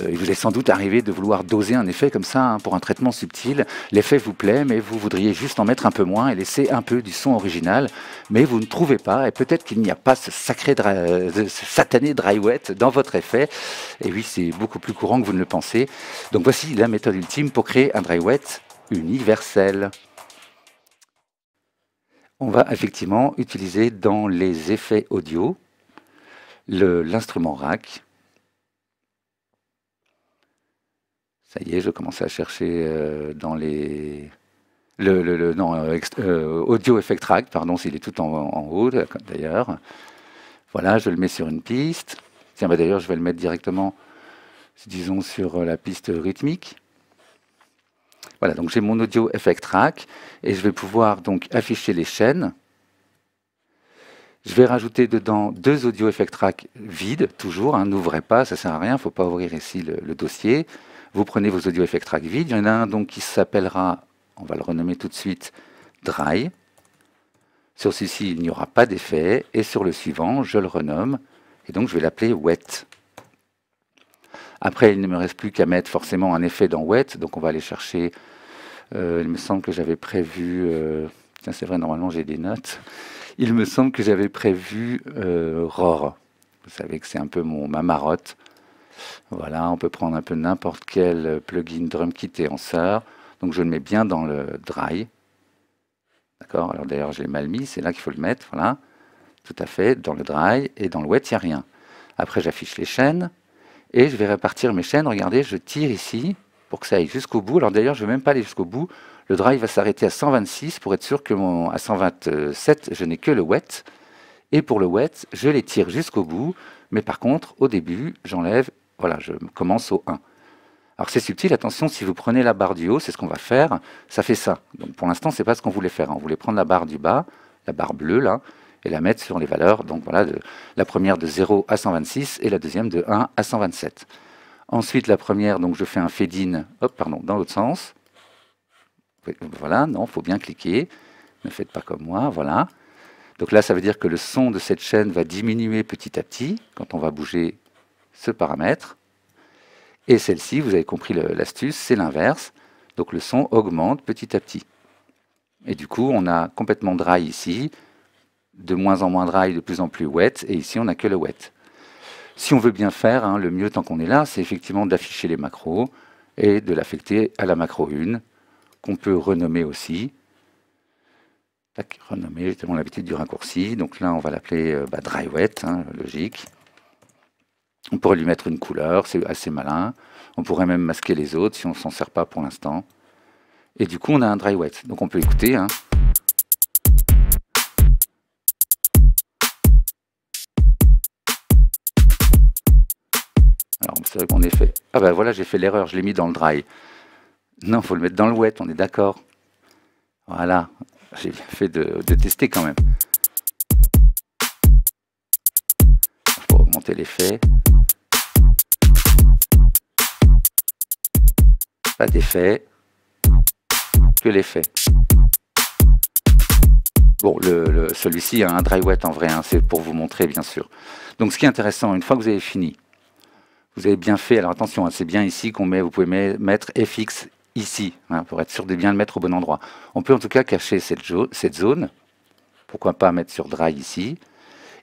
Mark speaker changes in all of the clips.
Speaker 1: Il vous est sans doute arrivé de vouloir doser un effet comme ça hein, pour un traitement subtil. L'effet vous plaît, mais vous voudriez juste en mettre un peu moins et laisser un peu du son original, mais vous ne trouvez pas, et peut-être qu'il n'y a pas ce ce satané dry wet dans votre effet. Et oui, c'est beaucoup plus courant que vous ne le pensez. Donc voici la méthode ultime pour créer un dry wet universel. On va effectivement utiliser dans les effets audio l'instrument rack. Ça y est, je commence à chercher dans les... Audio Effect Track, pardon, s'il est tout en haut, d'ailleurs. Voilà, je le mets sur une piste. Tiens, bah d'ailleurs, je vais le mettre directement, disons, sur la piste rythmique. Voilà, donc j'ai mon Audio Effect Track et je vais pouvoir donc afficher les chaînes. Je vais rajouter dedans deux Audio Effect Track vides, toujours, hein, n'ouvrez pas, ça ne sert à rien, il ne faut pas ouvrir ici le dossier. Vous prenez vos Audio Effect Track vides, il y en a un donc qui s'appellera, on va le renommer tout de suite, Dry. Sur celui-ci, il n'y aura pas d'effet, et sur le suivant, je le renomme, et donc je vais l'appeler Wet. Après, il ne me reste plus qu'à mettre forcément un effet dans Wet, donc on va aller chercher, il me semble que j'avais prévu, tiens c'est vrai, normalement j'ai des notes, il me semble que j'avais prévu Roar. Vous savez que c'est un peu ma marotte. Voilà, on peut prendre un peu n'importe quel plugin drum kit et en sort. Donc je le mets bien dans le dry. D'accord, alors d'ailleurs je l'ai mal mis, c'est là qu'il faut le mettre, voilà. Tout à fait, dans le dry et dans le wet, il n'y a rien. Après j'affiche les chaînes et je vais répartir mes chaînes. Regardez, je tire ici pour que ça aille jusqu'au bout. Alors d'ailleurs je ne vais même pas aller jusqu'au bout. Le dry va s'arrêter à 126 pour être sûr que à 127, je n'ai que le wet. Et pour le wet, je les tire jusqu'au bout. Mais par contre, au début, j'enlève, voilà, je commence au 1. Alors c'est subtil, attention, si vous prenez la barre du haut, c'est ce qu'on va faire, ça fait ça. Donc pour l'instant, c'est pas ce qu'on voulait faire. On voulait prendre la barre du bas, la barre bleue là, et la mettre sur les valeurs. Donc voilà, la première de 0 à 126 et la deuxième de 1 à 127. Ensuite, la première, donc je fais un fade-in, hop, pardon, dans l'autre sens. Voilà, non, il faut bien cliquer. Ne faites pas comme moi, voilà. Donc là, ça veut dire que le son de cette chaîne va diminuer petit à petit quand on va bouger ce paramètre. Et celle-ci, vous avez compris l'astuce, c'est l'inverse. Donc le son augmente petit à petit. Et du coup, on a complètement dry ici, de moins en moins dry, de plus en plus wet, et ici, on n'a que le wet. Si on veut bien faire, hein, le mieux tant qu'on est là, c'est effectivement d'afficher les macros et de l'affecter à la macro 1, qu'on peut renommer aussi. Tac, renommer, j'ai tellement l'habitude du raccourci. Donc là, on va l'appeler dry wet, hein, logique. On pourrait lui mettre une couleur, c'est assez malin. On pourrait même masquer les autres si on ne s'en sert pas pour l'instant. Et du coup, on a un dry wet. Donc on peut écouter. Hein. Alors, c'est vrai qu'on est fait... Ah ben voilà, j'ai fait l'erreur, je l'ai mis dans le dry. Non, il faut le mettre dans le wet, on est d'accord. Voilà, j'ai bien fait de tester quand même. Pour augmenter l'effet. Pas d'effet, que l'effet. Bon, celui-ci a un dry wet en vrai, hein, c'est pour vous montrer bien sûr. Donc ce qui est intéressant, une fois que vous avez fini, vous avez bien fait, alors attention, hein, c'est bien ici qu'on met, vous pouvez mettre FX ici, hein, pour être sûr de bien le mettre au bon endroit. On peut en tout cas cacher cette zone, pourquoi pas mettre sur dry ici,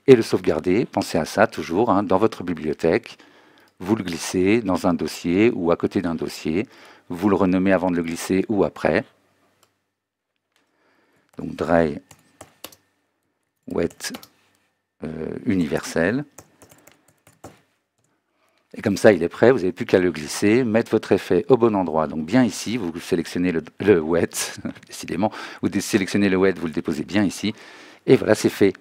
Speaker 1: et le sauvegarder, pensez à ça toujours, hein, dans votre bibliothèque, vous le glissez dans un dossier ou à côté d'un dossier, vous le renommez avant de le glisser ou après. Donc dry wet universel. Et comme ça, il est prêt, vous n'avez plus qu'à le glisser, mettre votre effet au bon endroit. Donc bien ici, vous sélectionnez le wet, décidément, vous sélectionnez le wet, vous le déposez bien ici, et voilà, c'est fait.